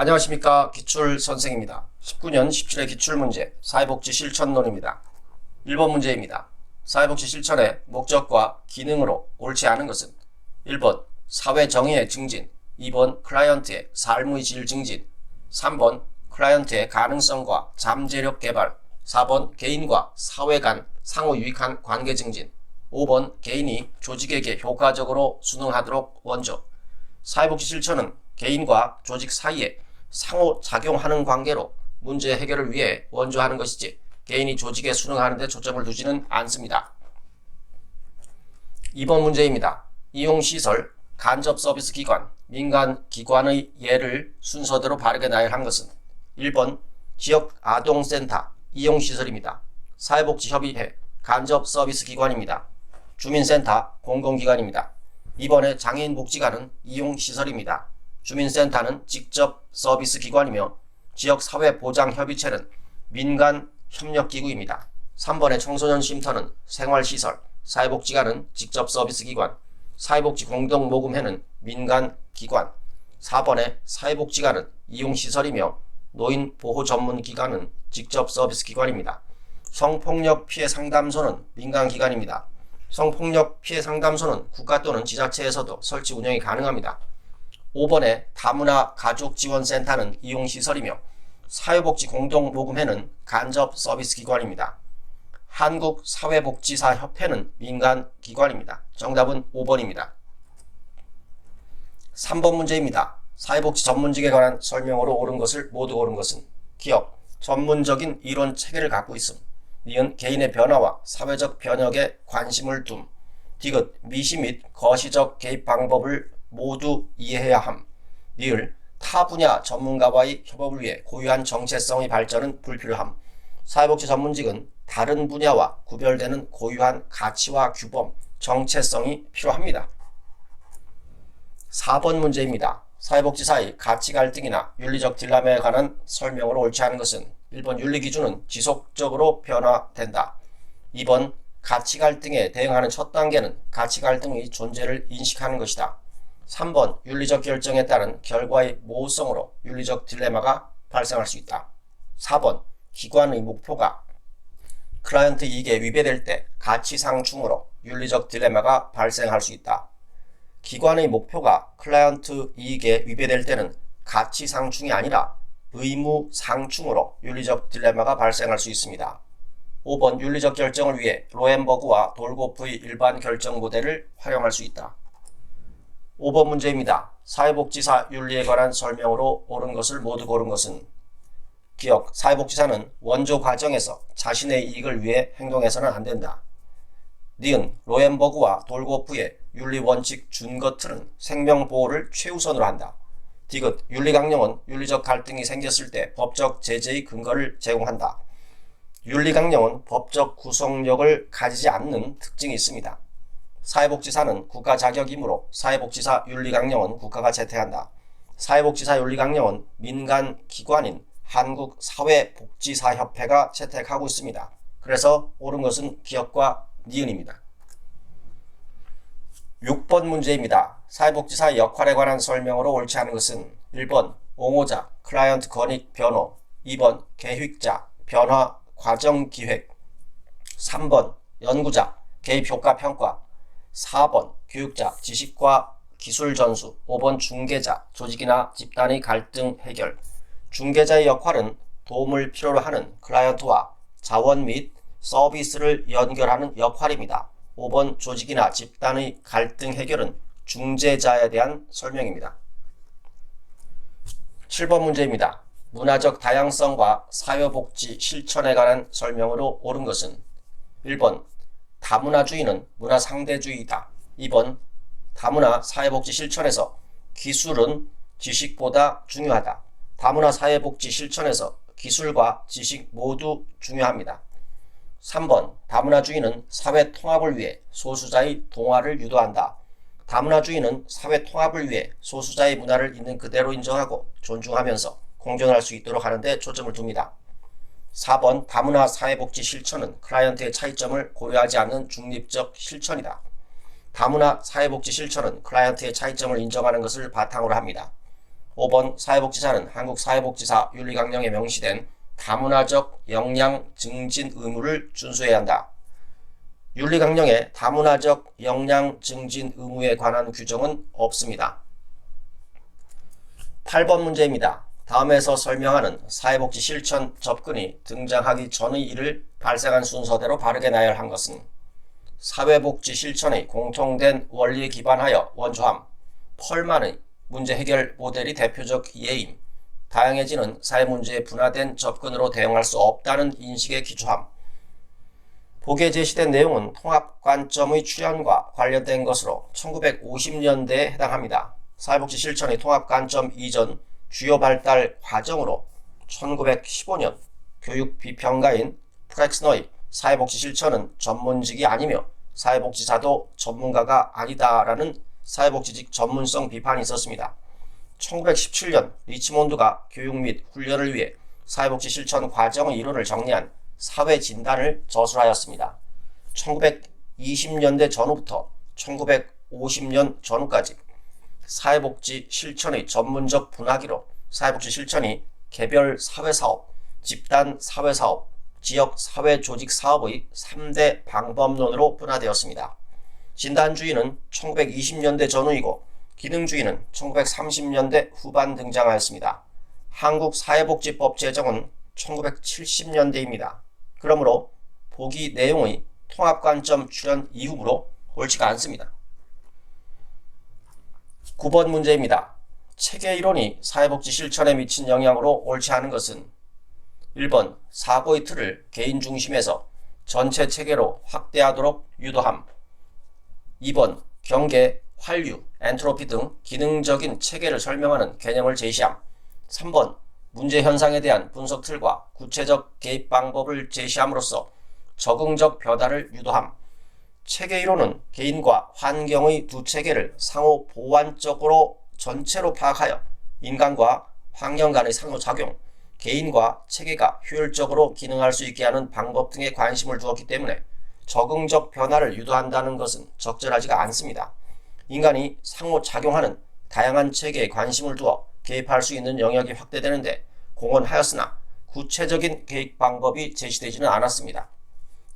안녕하십니까. 기출선생입니다. 19년 17회 기출문제 사회복지 실천론입니다. 1번 문제입니다. 사회복지 실천의 목적과 기능으로 옳지 않은 것은 1번 사회 정의의 증진, 2번 클라이언트의 삶의 질 증진, 3번 클라이언트의 가능성과 잠재력 개발, 4번 개인과 사회 간 상호 유익한 관계 증진, 5번 개인이 조직에게 효과적으로 순응하도록 원조. 사회복지 실천은 개인과 조직 사이에 상호작용하는 관계로 문제 해결을 위해 원조하는 것이지 개인이 조직에 순응하는 데 초점을 두지는 않습니다. 2번 문제입니다. 이용시설, 간접서비스기관, 민간기관의 예를 순서대로 바르게 나열한 것은 1번 지역아동센터, 이용시설입니다. 사회복지협의회, 간접서비스기관입니다. 주민센터, 공공기관입니다. 2번에 장애인복지관은 이용시설입니다. 주민센터는 직접 서비스 기관이며 지역사회보장협의체는 민간협력기구입니다. 3번의 청소년 쉼터는 생활시설, 사회복지관은 직접 서비스 기관, 사회복지공동모금회는 민간기관, 4번의 사회복지관은 이용시설이며 노인보호전문기관은 직접 서비스 기관입니다. 성폭력 피해 상담소는 민간기관입니다. 성폭력 피해 상담소는 국가 또는 지자체에서도 설치 운영이 가능합니다. 5번의 다문화 가족지원센터는 이용시설이며 사회복지공동모금회는 간접서비스기관입니다. 한국사회복지사협회는 민간기관입니다. 정답은 5번입니다. 3번 문제입니다. 사회복지 전문직에 관한 설명으로 옳은 것을 모두 옳은 것은 기억, 전문적인 이론 체계를 갖고 있음. 니은 개인의 변화와 사회적 변혁에 관심을 둠. 디귿 미시 및 거시적 개입 방법을 모두 이해해야 함. 니을 타 분야 전문가와의 협업을 위해 고유한 정체성의 발전은 불필요함. 사회복지 전문직은 다른 분야와 구별되는 고유한 가치와 규범, 정체성이 필요합니다. 4번 문제입니다. 사회복지사의 가치 갈등이나 윤리적 딜레마에 관한 설명으로 옳지 않은 것은 1번 윤리기준은 지속적으로 변화된다. 2번 가치 갈등에 대응하는 첫 단계는 가치 갈등의 존재를 인식하는 것이다. 3번 윤리적 결정에 따른 결과의 모호성으로 윤리적 딜레마가 발생할 수 있다. 4번 기관의 목표가 클라이언트 이익에 위배될 때 가치상충으로 윤리적 딜레마가 발생할 수 있다. 기관의 목표가 클라이언트 이익에 위배될 때는 가치상충이 아니라 의무상충으로 윤리적 딜레마가 발생할 수 있습니다. 5번 윤리적 결정을 위해 로엔버그와 돌고프의 일반 결정 모델을 활용할 수 있다. 5번 문제입니다. 사회복지사 윤리에 관한 설명으로 옳은 것을 모두 고른 것은 기억, 사회복지사는 원조 과정에서 자신의 이익을 위해 행동해서는 안 된다. 니은 로엔버그와 돌고프의 윤리원칙 준거트는 생명보호를 최우선으로 한다. 디귿 윤리강령은 윤리적 갈등이 생겼을 때 법적 제재의 근거를 제공한다. 윤리강령은 법적 구속력을 가지지 않는 특징이 있습니다. 사회복지사는 국가 자격이므로 사회복지사 윤리강령은 국가가 제태한다. 사회복지사 윤리강령은 민간기관인 한국사회복지사협회가 채택하고 있습니다. 그래서 옳은 것은 기억과 니은입니다. 6번 문제입니다. 사회복지사의 역할에 관한 설명으로 옳지 않은 것은 1번 옹호자, 클라이언트 권익 변호, 2번 계획자, 변화 과정 기획, 3번 연구자, 개입 효과 평가, 4번 교육자, 지식과 기술 전수, 5번 중개자, 조직이나 집단의 갈등 해결. 중개자의 역할은 도움을 필요로 하는 클라이언트와 자원 및 서비스를 연결하는 역할입니다. 5번 조직이나 집단의 갈등 해결은 중재자에 대한 설명입니다. 7번 문제입니다. 문화적 다양성과 사회복지 실천에 관한 설명으로 옳은 것은 1번 다문화주의는 문화상대주의이다. 2번 다문화 사회복지 실천에서 기술은 지식보다 중요하다. 다문화 사회복지 실천에서 기술과 지식 모두 중요합니다. 3번 다문화주의는 사회 통합을 위해 소수자의 동화를 유도한다. 다문화주의는 사회 통합을 위해 소수자의 문화를 있는 그대로 인정하고 존중하면서 공존할 수 있도록 하는 데 초점을 둡니다. 4번 다문화 사회복지 실천은 클라이언트의 차이점을 고려하지 않는 중립적 실천이다. 다문화 사회복지 실천은 클라이언트의 차이점을 인정하는 것을 바탕으로 합니다. 5번 사회복지사는 한국사회복지사 윤리강령에 명시된 다문화적 역량 증진 의무를 준수해야 한다. 윤리강령에 다문화적 역량 증진 의무에 관한 규정은 없습니다. 8번 문제입니다. 다음에서 설명하는 사회복지 실천 접근이 등장하기 전의 일을 발생한 순서대로 바르게 나열한 것은 사회복지 실천의 공통된 원리에 기반하여 원조함, 펄만의 문제 해결 모델이 대표적 예임, 다양해지는 사회문제에 분화된 접근으로 대응할 수 없다는 인식에 기초함. 보기에 제시된 내용은 통합관점의 출현과 관련된 것으로 1950년대에 해당합니다. 사회복지 실천의 통합관점 이전 주요 발달 과정으로 1915년 교육 비평가인 프렉스너의 사회복지 실천은 전문직이 아니며 사회복지사도 전문가가 아니다라는 사회복지직 전문성 비판이 있었습니다. 1917년 리치몬드가 교육 및 훈련을 위해 사회복지 실천 과정의 이론을 정리한 사회진단을 저술하였습니다. 1920년대 전후부터 1950년 전후까지 사회복지 실천의 전문적 분화기로 사회복지 실천이 개별 사회사업, 집단 사회사업, 지역 사회조직 사업의 3대 방법론으로 분화되었습니다. 진단주의는 1920년대 전후이고 기능주의는 1930년대 후반 등장하였습니다. 한국사회복지법 제정은 1970년대입니다. 그러므로 보기 내용의 통합관점 출현 이후로 옳지가 않습니다. 9번 문제입니다. 체계이론이 사회복지 실천에 미친 영향으로 옳지 않은 것은 1번 사고의 틀을 개인 중심에서 전체 체계로 확대하도록 유도함, 2번 경계, 활류, 엔트로피 등 기능적인 체계를 설명하는 개념을 제시함, 3번 문제 현상에 대한 분석 틀과 구체적 개입 방법을 제시함으로써 적응적 변화를 유도함. 체계이론은 개인과 환경의 두 체계를 상호 보완적으로 전체로 파악하여 인간과 환경 간의 상호작용, 개인과 체계가 효율적으로 기능할 수 있게 하는 방법 등에 관심을 두었기 때문에 적응적 변화를 유도한다는 것은 적절하지가 않습니다. 인간이 상호작용하는 다양한 체계에 관심을 두어 개입할 수 있는 영역이 확대되는데 공헌하였으나 구체적인 개입 방법이 제시되지는 않았습니다.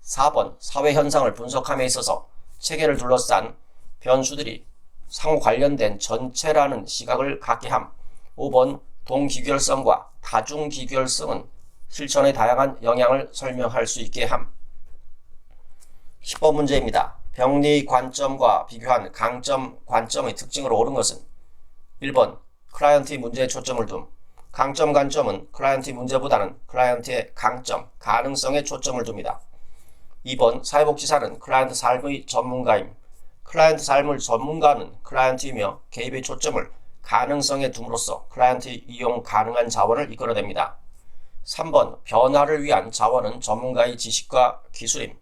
4번 사회현상을 분석함에 있어서 체계를 둘러싼 변수들이 상호 관련된 전체라는 시각을 갖게 함. 5번 동기결성과 다중기결성은 실천의 다양한 영향을 설명할 수 있게 함. 10번 문제입니다. 병리 관점과 비교한 강점 관점의 특징으로 옳은 것은 1번 클라이언트의 문제에 초점을 둠. 강점 관점은 클라이언트의 문제보다는 클라이언트의 강점, 가능성에 초점을 둡니다. 2번 사회복지사는 클라이언트 삶의 전문가임. 클라이언트 삶을 전문가는 클라이언트이며 개입의 초점을 가능성에 둠으로써 클라이언트 이용 가능한 자원을 이끌어냅니다. 3번 변화를 위한 자원은 전문가의 지식과 기술임.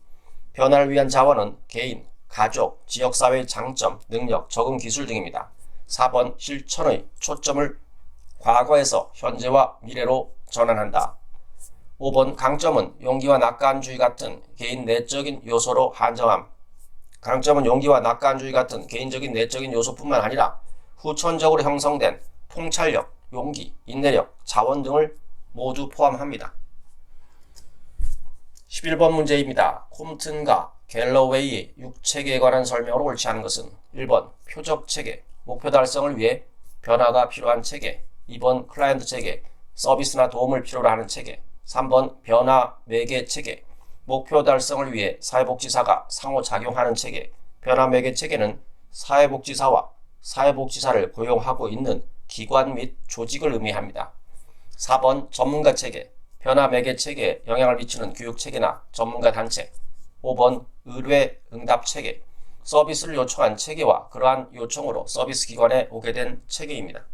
변화를 위한 자원은 개인, 가족, 지역사회의 장점, 능력, 적응 기술 등입니다. 4번 실천의 초점을 과거에서 현재와 미래로 전환한다. 5번 강점은 용기와 낙관주의 같은 개인 내적인 요소로 한정함. 강점은 용기와 낙관주의 같은 개인적인 내적인 요소뿐만 아니라 후천적으로 형성된 통찰력, 용기, 인내력, 자원 등을 모두 포함합니다. 11번 문제입니다. 콤튼과 갤러웨이의 6체계에 관한 설명으로 옳지 않은 것은 1번 표적체계, 목표 달성을 위해 변화가 필요한 체계, 2번 클라이언트 체계, 서비스나 도움을 필요로 하는 체계, 3번 변화 매개 체계, 목표 달성을 위해 사회복지사가 상호작용하는 체계. 변화 매개 체계는 사회복지사와 사회복지사를 고용하고 있는 기관 및 조직을 의미합니다. 4번 전문가 체계, 변화 매개 체계에 영향을 미치는 교육 체계나 전문가 단체. 5번 의뢰 응답 체계, 서비스를 요청한 체계와 그러한 요청으로 서비스 기관에 오게 된 체계입니다.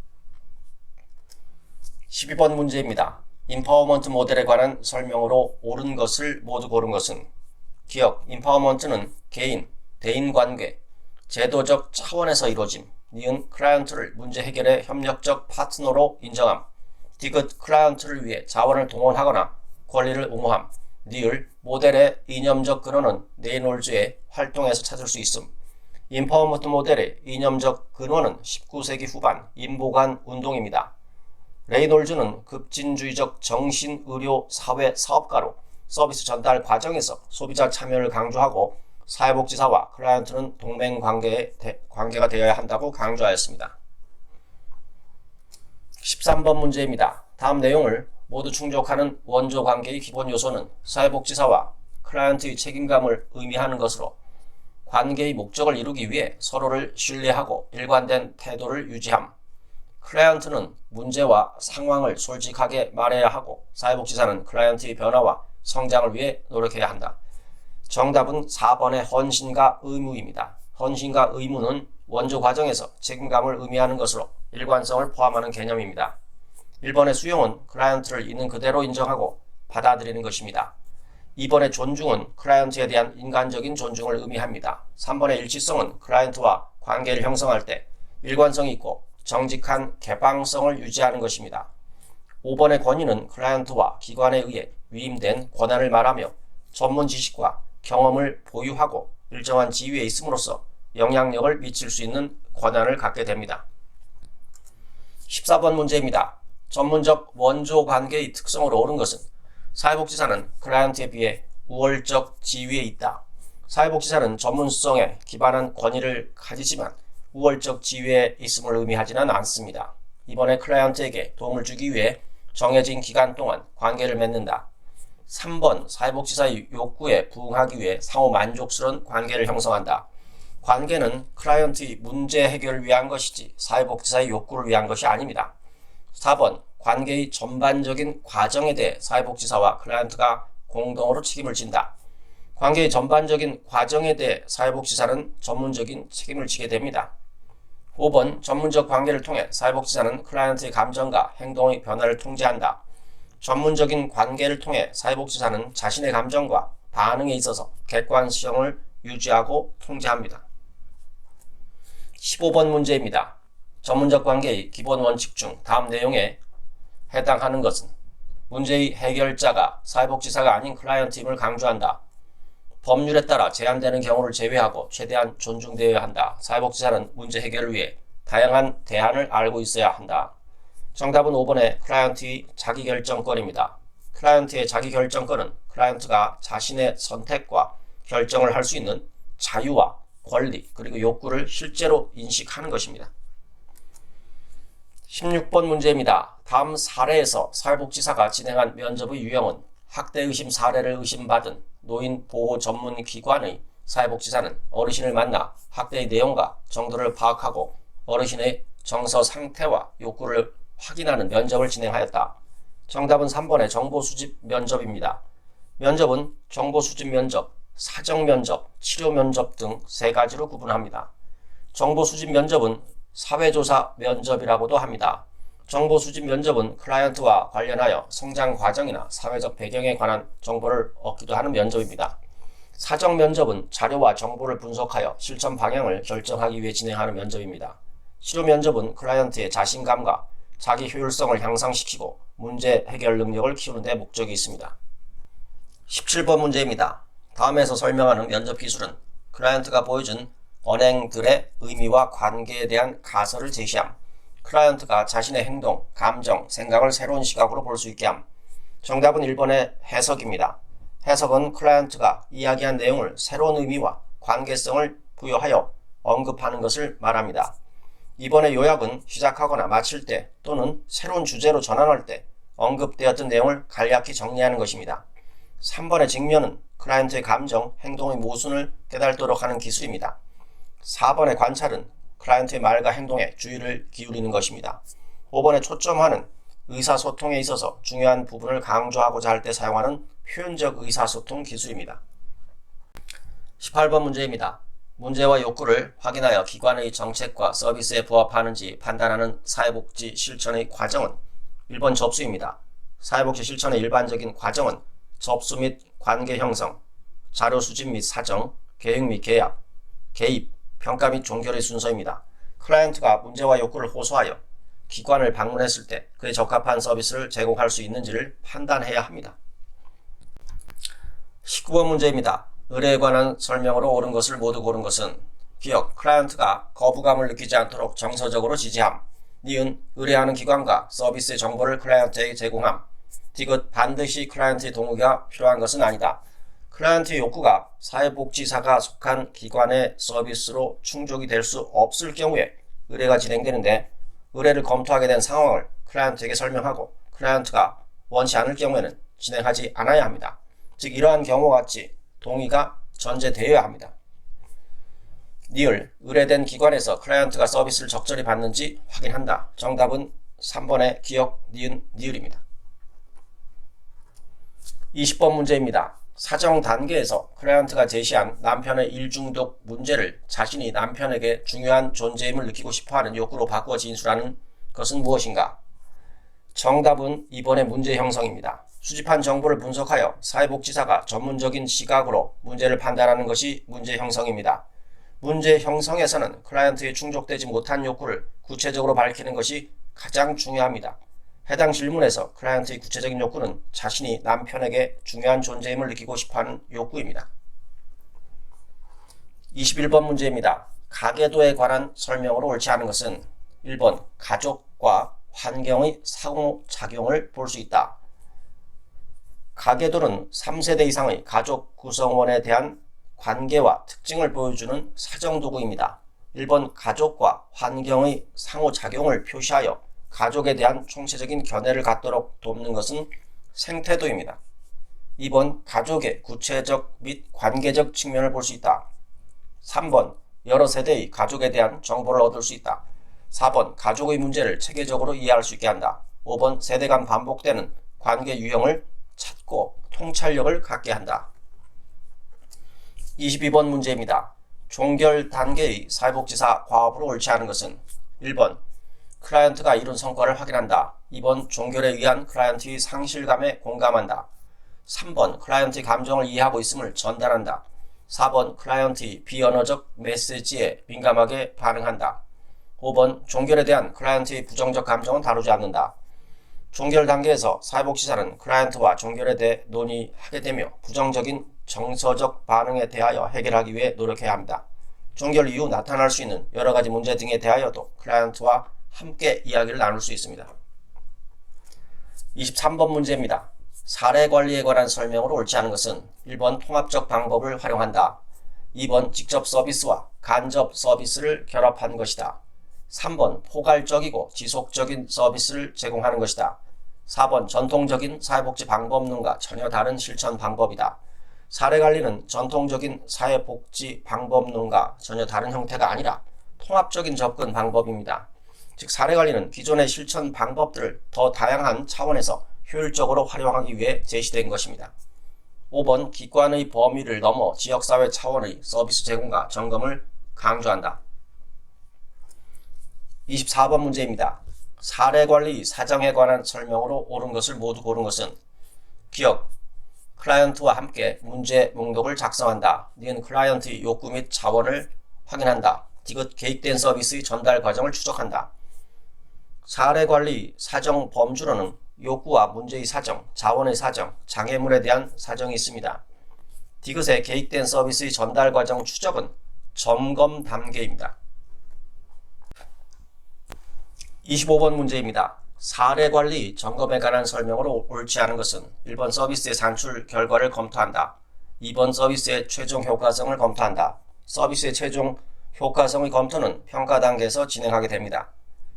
12번 문제입니다. 인파워먼트 모델에 관한 설명으로 옳은 것을 모두 고른 것은 기억, 인파워먼트는 개인, 대인관계, 제도적 차원에서 이루어짐. 니은 클라이언트를 문제 해결의 협력적 파트너로 인정함. 디귿 클라이언트를 위해 자원을 동원하거나 권리를 옹호함. 니을 모델의 이념적 근원은 네놀즈의 활동에서 찾을 수 있음. 인파워먼트 모델의 이념적 근원은 19세기 후반 인보관 운동입니다. 레이놀즈는 급진주의적 정신, 의료, 사회, 사업가로 서비스 전달 과정에서 소비자 참여를 강조하고 사회복지사와 클라이언트는 동맹 관계가 되어야 한다고 강조하였습니다. 13번 문제입니다. 다음 내용을 모두 충족하는 원조 관계의 기본 요소는 사회복지사와 클라이언트의 책임감을 의미하는 것으로 관계의 목적을 이루기 위해 서로를 신뢰하고 일관된 태도를 유지함. 클라이언트는 문제와 상황을 솔직하게 말해야 하고 사회복지사는 클라이언트의 변화와 성장을 위해 노력해야 한다. 정답은 4번의 헌신과 의무입니다. 헌신과 의무는 원조 과정에서 책임감을 의미하는 것으로 일관성을 포함하는 개념입니다. 1번의 수용은 클라이언트를 있는 그대로 인정하고 받아들이는 것입니다. 2번의 존중은 클라이언트에 대한 인간적인 존중을 의미합니다. 3번의 일치성은 클라이언트와 관계를 형성할 때 일관성이 있고 정직한 개방성을 유지하는 것입니다. 5번의 권위는 클라이언트와 기관에 의해 위임된 권한을 말하며 전문 지식과 경험을 보유하고 일정한 지위에 있음으로써 영향력을 미칠 수 있는 권한을 갖게 됩니다. 14번 문제입니다. 전문적 원조 관계의 특성으로 옳은 것은 사회복지사는 클라이언트에 비해 우월적 지위에 있다. 사회복지사는 전문성에 기반한 권위를 가지지만 우월적 지위에 있음을 의미하지는 않습니다. 이번에 클라이언트에게 도움을 주기 위해 정해진 기간 동안 관계를 맺는다. 3번 사회복지사의 욕구에 부응하기 위해 상호 만족스러운 관계를 형성한다. 관계는 클라이언트의 문제 해결을 위한 것이지 사회복지사의 욕구를 위한 것이 아닙니다. 4번 관계의 전반적인 과정에 대해 사회복지사와 클라이언트가 공동으로 책임을 진다. 관계의 전반적인 과정에 대해 사회복지사는 전문적인 책임을 지게 됩니다. 5번 전문적 관계를 통해 사회복지사는 클라이언트의 감정과 행동의 변화를 통제한다. 전문적인 관계를 통해 사회복지사는 자신의 감정과 반응에 있어서 객관성을 유지하고 통제합니다. 15번 문제입니다. 전문적 관계의 기본 원칙 중 다음 내용에 해당하는 것은 문제의 해결자가 사회복지사가 아닌 클라이언트임을 강조한다. 법률에 따라 제한되는 경우를 제외하고 최대한 존중되어야 한다. 사회복지사는 문제 해결을 위해 다양한 대안을 알고 있어야 한다. 정답은 5번의 클라이언트의 자기결정권입니다. 클라이언트의 자기결정권은 클라이언트가 자신의 선택과 결정을 할 수 있는 자유와 권리 그리고 욕구를 실제로 인식하는 것입니다. 16번 문제입니다. 다음 사례에서 사회복지사가 진행한 면접의 유형은 학대 의심 사례를 의심받은 노인 보호 전문 기관의 사회복지사는 어르신을 만나 학대의 내용과 정도를 파악하고 어르신의 정서 상태와 욕구를 확인하는 면접을 진행하였다. 정답은 3번의 정보수집 면접입니다. 면접은 정보수집 면접, 사정면접, 치료면접 등 세 가지로 구분합니다. 정보수집 면접은 사회조사 면접이라고도 합니다. 정보수집 면접은 클라이언트와 관련하여 성장 과정이나 사회적 배경에 관한 정보를 얻기도 하는 면접입니다. 사정 면접은 자료와 정보를 분석하여 실천 방향을 결정하기 위해 진행하는 면접입니다. 치료 면접은 클라이언트의 자신감과 자기 효율성을 향상시키고 문제 해결 능력을 키우는 데 목적이 있습니다. 17번 문제입니다. 다음에서 설명하는 면접 기술은 클라이언트가 보여준 언행들의 의미와 관계에 대한 가설을 제시함. 클라이언트가 자신의 행동, 감정, 생각을 새로운 시각으로 볼 수 있게 함. 정답은 1번의 해석입니다. 해석은 클라이언트가 이야기한 내용을 새로운 의미와 관계성을 부여하여 언급하는 것을 말합니다. 2번의 요약은 시작하거나 마칠 때 또는 새로운 주제로 전환할 때 언급되었던 내용을 간략히 정리하는 것입니다. 3번의 직면은 클라이언트의 감정, 행동의 모순을 깨닫도록 하는 기술입니다. 4번의 관찰은 클라이언트의 말과 행동에 주의를 기울이는 것입니다. 5번의 초점화는 의사소통에 있어서 중요한 부분을 강조하고자 할 때 사용하는 표현적 의사소통 기술입니다. 18번 문제입니다. 문제와 욕구를 확인하여 기관의 정책과 서비스에 부합하는지 판단하는 사회복지 실천의 과정은 1번 접수입니다. 사회복지 실천의 일반적인 과정은 접수 및 관계 형성, 자료 수집 및 사정, 계획 및 계약, 개입, 평가 및 종결의 순서입니다. 클라이언트가 문제와 욕구를 호소하여 기관을 방문했을 때 그에 적합한 서비스를 제공할 수 있는지를 판단해야 합니다. 19번 문제입니다. 의뢰에 관한 설명으로 옳은 것을 모두 고른 것은 기억, 클라이언트가 거부감을 느끼지 않도록 정서적으로 지지함. 니은 의뢰하는 기관과 서비스의 정보를 클라이언트에게 제공함. 디귿 반드시 클라이언트의 동의가 필요한 것은 아니다. 클라이언트의 욕구가 사회복지사가 속한 기관의 서비스로 충족이 될 수 없을 경우에 의뢰가 진행되는데, 의뢰를 검토하게 된 상황을 클라이언트에게 설명하고 클라이언트가 원치 않을 경우에는 진행하지 않아야 합니다. 즉 이러한 경우와 같이 동의가 전제되어야 합니다. 니을 의뢰된 기관에서 클라이언트가 서비스를 적절히 받는지 확인한다. 정답은 3번의 기역, 니은, 니을입니다. 20번 문제입니다. 사정 단계에서 클라이언트가 제시한 남편의 일중독 문제를 자신이 남편에게 중요한 존재임을 느끼고 싶어하는 욕구로 바꾸어 진술하는 것은 무엇인가? 정답은 2번의 문제 형성입니다. 수집한 정보를 분석하여 사회복지사가 전문적인 시각으로 문제를 판단하는 것이 문제 형성입니다. 문제 형성에서는 클라이언트의 충족되지 못한 욕구를 구체적으로 밝히는 것이 가장 중요합니다. 해당 질문에서 클라이언트의 구체적인 욕구는 자신이 남편에게 중요한 존재임을 느끼고 싶어하는 욕구입니다. 21번 문제입니다. 가계도에 관한 설명으로 옳지 않은 것은 1번 가족과 환경의 상호작용을 볼 수 있다. 가계도는 3세대 이상의 가족 구성원에 대한 관계와 특징을 보여주는 사정도구입니다. 1번 가족과 환경의 상호작용을 표시하여 가족에 대한 총체적인 견해를 갖도록 돕는 것은 생태도입니다. 2번 가족의 구체적 및 관계적 측면을 볼 수 있다. 3번 여러 세대의 가족에 대한 정보를 얻을 수 있다. 4번 가족의 문제를 체계적으로 이해할 수 있게 한다. 5번 세대 간 반복되는 관계 유형을 찾고 통찰력을 갖게 한다. 22번 문제입니다. 종결 단계의 사회복지사 과업으로 옳지 않은 것은 1번 클라이언트가 이룬 성과를 확인한다. 2번 종결에 의한 클라이언트의 상실감에 공감한다. 3번 클라이언트의 감정을 이해하고 있음을 전달한다. 4번 클라이언트의 비언어적 메시지에 민감하게 반응한다. 5번 종결에 대한 클라이언트의 부정적 감정은 다루지 않는다. 종결 단계에서 사회복지사는 클라이언트와 종결에 대해 논의하게 되며 부정적인 정서적 반응에 대하여 해결하기 위해 노력해야 합니다. 종결 이후 나타날 수 있는 여러가지 문제 등에 대하여도 클라이언트와 함께 이야기를 나눌 수 있습니다. 23번 문제입니다. 사례 관리에 관한 설명으로 옳지 않은 것은 1번 통합적 방법을 활용한다. 2번 직접 서비스와 간접 서비스를 결합한 것이다. 3번 포괄적이고 지속적인 서비스를 제공하는 것이다. 4번 전통적인 사회복지 방법론과 전혀 다른 실천 방법이다. 사례관리는 전통적인 사회복지 방법론과 전혀 다른 형태가 아니라 통합적인 접근 방법입니다. 즉 사례관리는 기존의 실천 방법들을 더 다양한 차원에서 효율적으로 활용하기 위해 제시된 것입니다. 5번 기관의 범위를 넘어 지역사회 차원의 서비스 제공과 점검을 강조한다. 24번 문제입니다. 사례관리 사정에 관한 설명으로 옳은 것을 모두 고른 것은 기억, 클라이언트와 함께 문제 목록을 작성한다. 니은 클라이언트의 욕구 및 자원을 확인한다. 디귿 계획된 서비스의 전달 과정을 추적한다. 사례관리 사정 범주로는 욕구와 문제의 사정, 자원의 사정, 장애물에 대한 사정이 있습니다. 디귿의 계획된 서비스의 전달 과정 추적은 점검 단계입니다. 25번 문제입니다. 사례관리 점검에 관한 설명으로 옳지 않은 것은 1번 서비스의 산출 결과를 검토한다. 2번 서비스의 최종 효과성을 검토한다. 서비스의 최종 효과성의 검토는 평가 단계에서 진행하게 됩니다.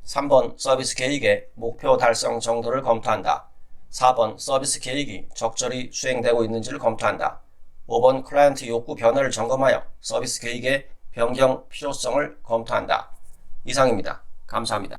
3번 서비스 계획의 목표 달성 정도를 검토한다. 4번 서비스 계획이 적절히 수행되고 있는지를 검토한다. 5번 클라이언트 욕구 변화를 점검하여 서비스 계획의 변경 필요성을 검토한다. 이상입니다. 감사합니다.